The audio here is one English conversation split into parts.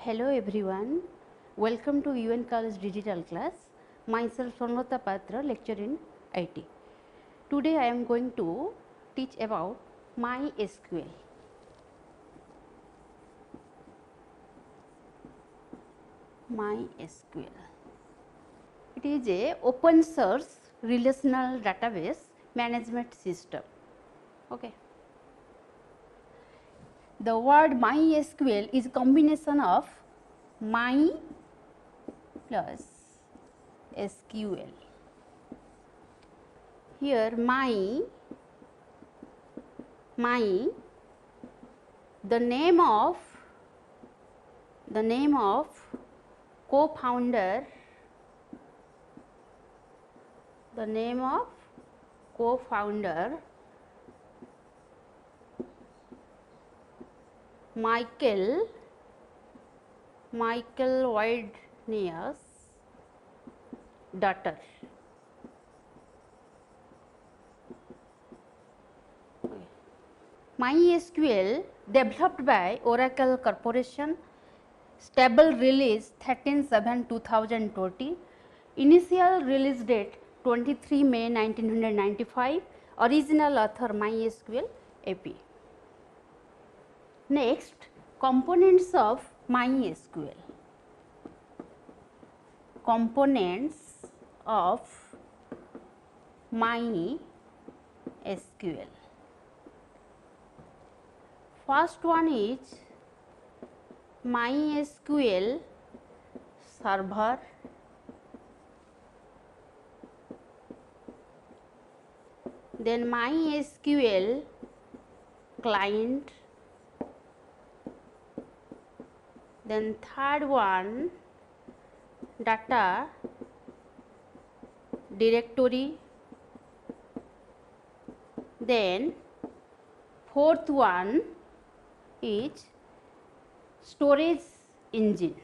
Hello everyone, welcome to UN College Digital Class. Myself Sonlata Patra, lecturer in IT. Today I am going to teach about MySQL. MySQL. It is a open source relational database management system. Okay. The word MySQL is a combination of my plus SQL. Here my the name of co-founder, Michael Wydnius daughter. MySQL developed by Oracle Corporation, stable release 13/7/2020, initial release date 23 May 1995, original author MySQL AP. Next, components of MySQL. Components of MySQL. First one is MySQL server, then MySQL client, then third one data directory, then fourth one is storage engine.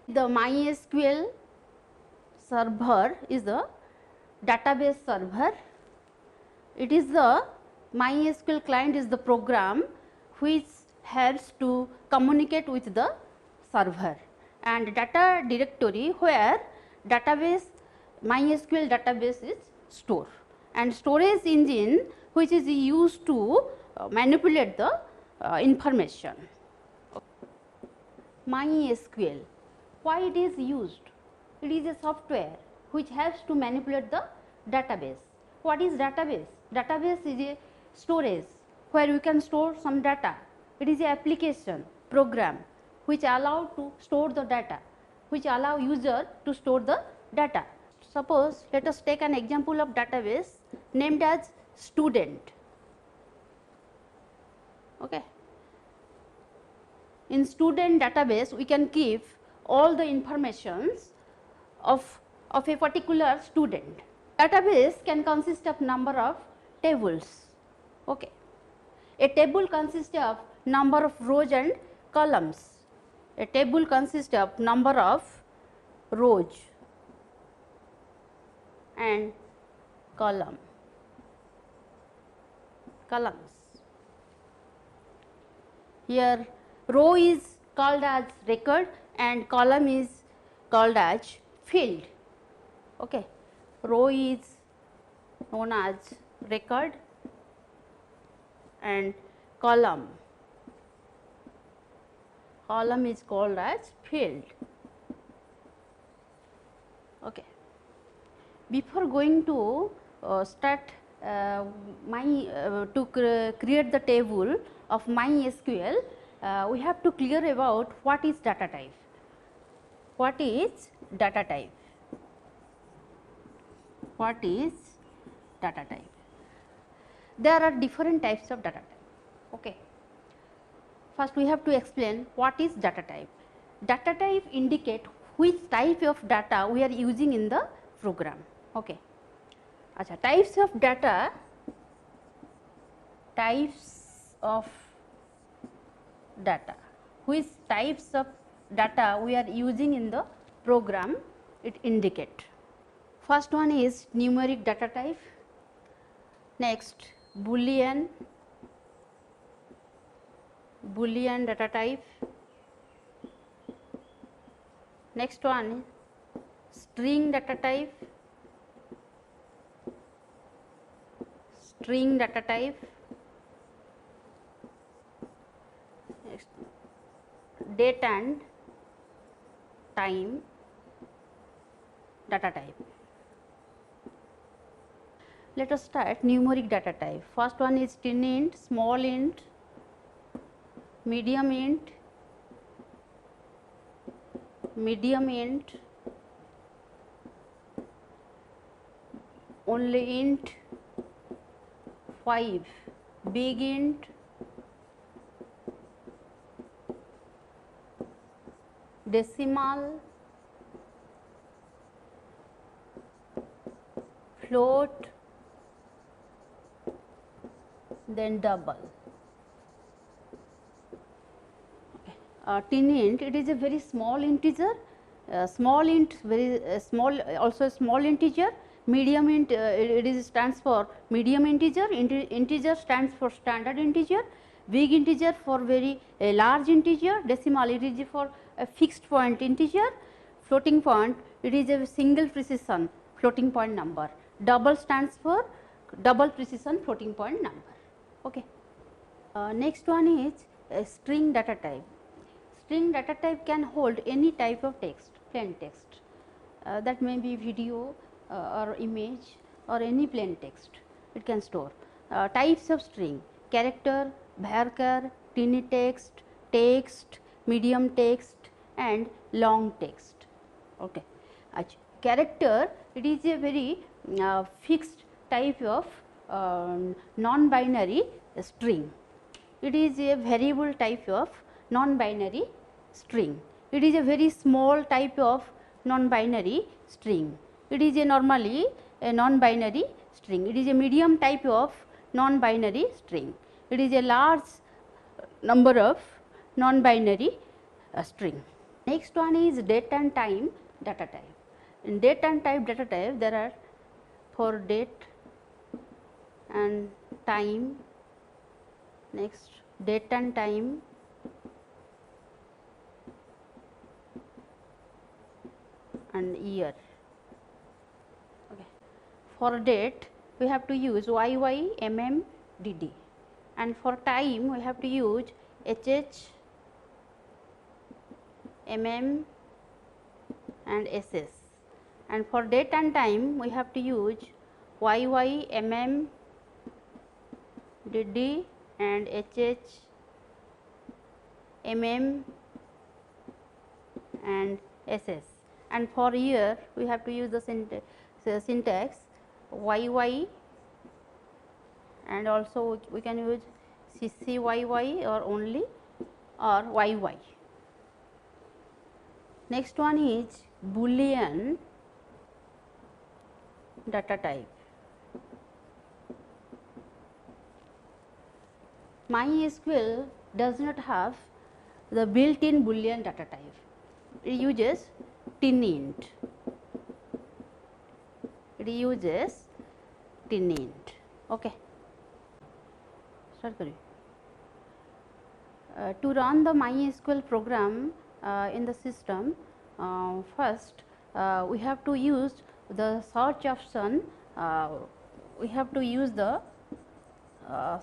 The MySQL server is the database server. It is the MySQL client is the program which helps to communicate with the server, and data directory where MySQL database is stored, and storage engine which is used to manipulate the information. MySQL, why it is used? It is a software which helps to manipulate the database. What is database? Database is a storage where we can store some data. It is a application program which allow to store the data, which allow user to store the data. Suppose let us take an example of database named as student. Okay. In student database we can keep all the informations of a particular student. Database can consist of number of tables. Okay. A table consists of number of rows and columns. A table consists of number of rows and columns. Here row is called as record and column is called as field. Okay. Row is known as record and column is called as field. Okay. Before going to create the table of MySQL, we have to clear about what is data type. What is data type? What is data type? There are different types of data type. Okay. First we have to explain what is data type. Data type indicate which type of data we are using in the program. Okay. Achha, types of data which types of data we are using in the program, it indicate. First one is numeric data type. Next, Boolean data type. Next one, string data type, string data type. Next, date and time data type. Let us start numeric data type. First one is tin int, small int, medium int, only int, 5, big int, decimal, float, then double. Tin int, it is a very small integer, small int, very small, also a small integer. Medium int, it is stands for medium integer, integer stands for standard integer, big integer for very large integer, decimal it is for a fixed point integer, floating point it is a single precision floating point number, double stands for double precision floating point number. Okay. Next one is string data type. String data type can hold any type of text, plain text, that may be video or image or any plain text it can store. Types of string: character, varchar, tiny text, text, medium text and long text. Okay. Character, it is a very fixed type of non-binary string. It is a variable type of non-binary string. It is a very small type of non-binary string. It is a normally a non-binary string. It is a medium type of non-binary string. It is a large number of non-binary string. Next one is date and time data type. In date and time data type, there are for date and time. Next, date and time, and year. Okay. For date, we have to use YY, MM, DD, and for time we have to use HH, MM and SS, and for date and time we have to use YY, MM, DD and HH, MM and SS, and for year we have to use the syntax YY, and also we can use CCYY or only or YY. Next one is Boolean data type. MySQL does not have the built-in Boolean data type. It uses tin int. It uses tin int. Okay. Start kariye. To run the MySQL program in the system, first we have to use the search option. We have to use the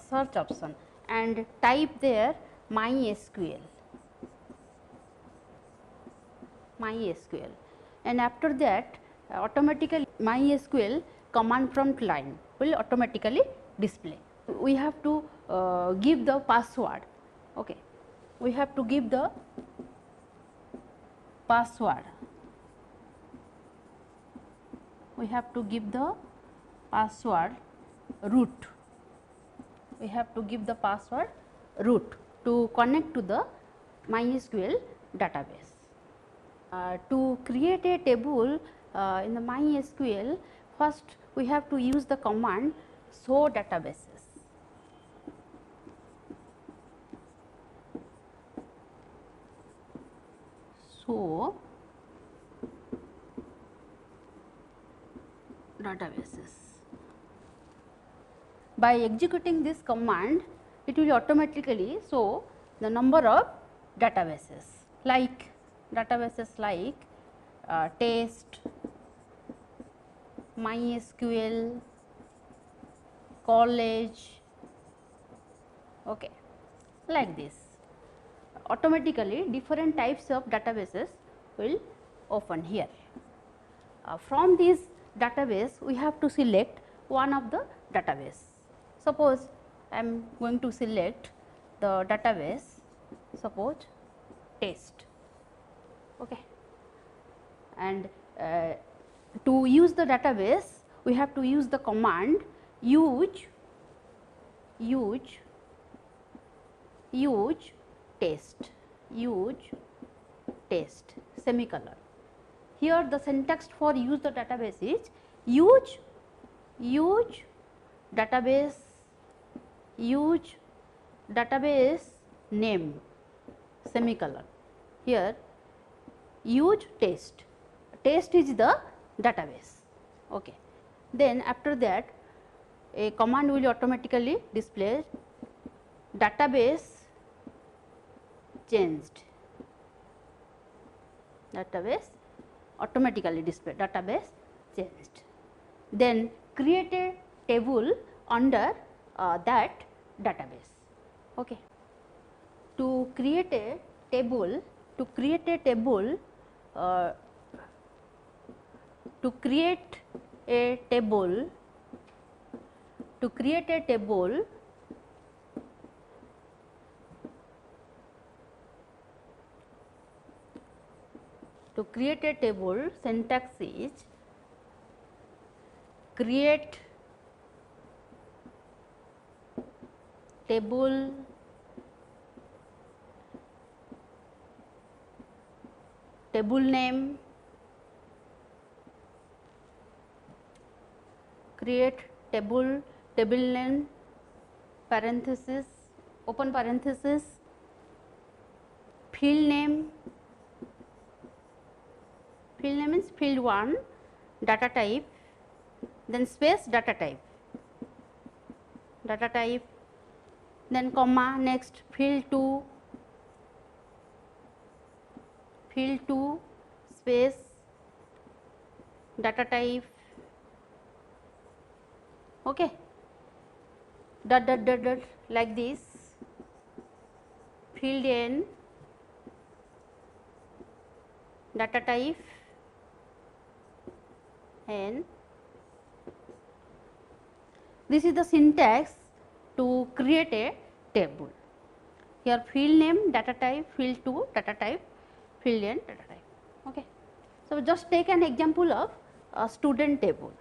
search option and type there MySQL, and after that automatically MySQL command prompt line will automatically display. We have to give the password. Okay, we have to give the password. We have to give the password root. We have to give the password root to connect to the MySQL database. To create a table in the MySQL, first we have to use the command show databases. Show databases. by executing this command, it will automatically show the number of databases like test, MySQL, college, okay, like this. Automatically different types of databases will open here. From this database we have to select one of the database. Suppose I am going to select the database, suppose test, okay. And to use the database we have to use the command use test semicolon. Here the syntax for use the database is use database name semicolon. Here use test is the database, okay. Then after that a command will automatically display database changed, database automatically display database changed. Then create a table under that database, okay. To create a table, to create a table syntax is create table name, create table name parenthesis open parenthesis, field name means field 1, data type, then space data type, then comma, next field 2 space data type, okay, dot like this, field n data type, and this is the syntax to create a table. Here field name data type, field 2 data type, field n data type, okay. So just take an example of a student table.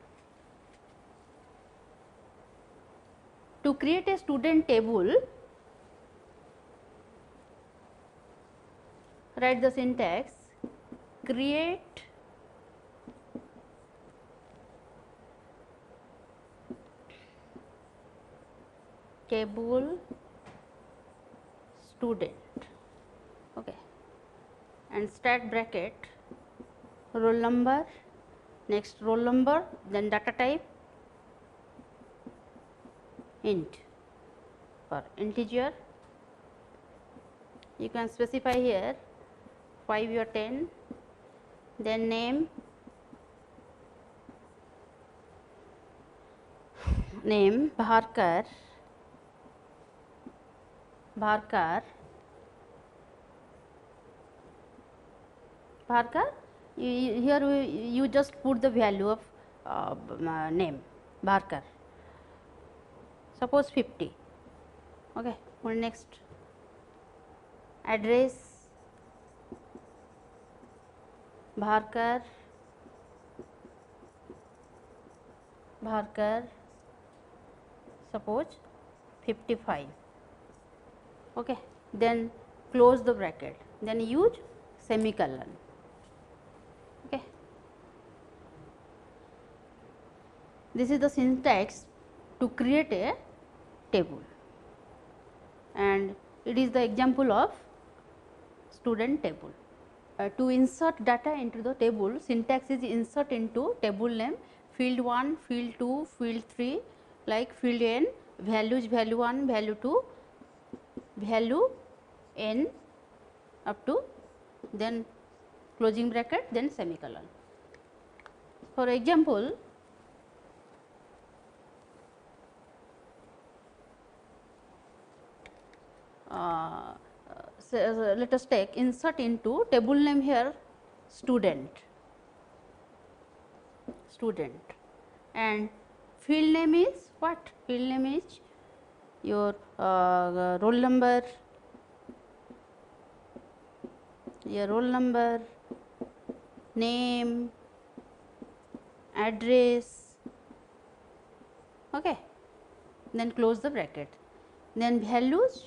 To create a student table, write the syntax create table student, okay, and start bracket roll number, next roll number, then data type int for integer, you can specify here 5 or 10, then name Bharkar, here you just put the value of name Bharkar, suppose 50, okay. For next address Bharkar suppose 55, okay. Then close the bracket, then use semicolon, okay. This is the syntax to create a table, and it is the example of student table. To insert data into the table, syntax is insert into table name field 1, field 2, field 3 like field n values value 1, value 2, value n up to then closing bracket then semicolon. For example, let us take insert into table name here student and field name is what? Field name is your roll number, name, address, okay. Then close the bracket. Then values,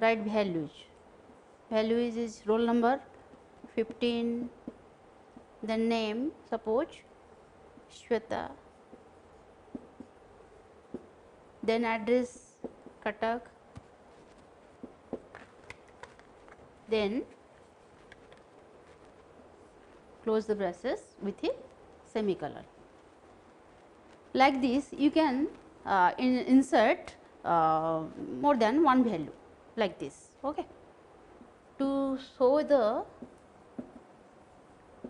write values. Value is roll number 15, then name, suppose Shweta, then address Cuttack, then close the braces with a semicolon. Like this you can insert more than one value like this, okay. To show the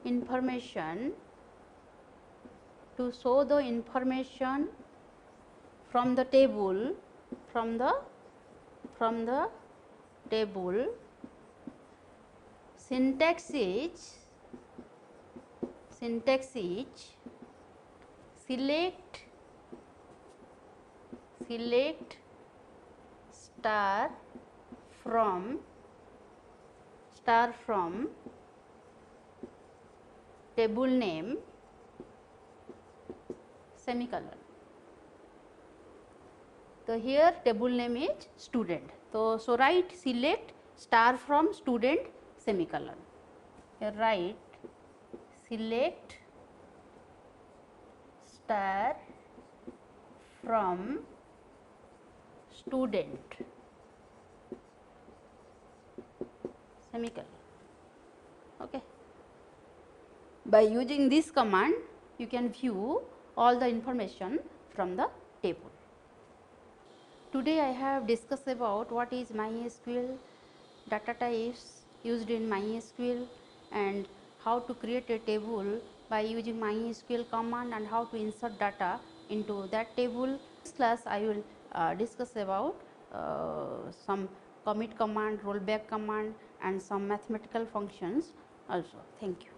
information, from the table, syntax is select star from table name semicolon. So here table name is student. So write select star from student semicolon. Here write select star from student semicolon, okay. By using this command you can view all the information from the table. Today I have discussed about what is MySQL, data types used in MySQL, and how to create a table by using MySQL command and how to insert data into that table. This class I will discuss about some commit command, rollback command and some mathematical functions also. Thank you.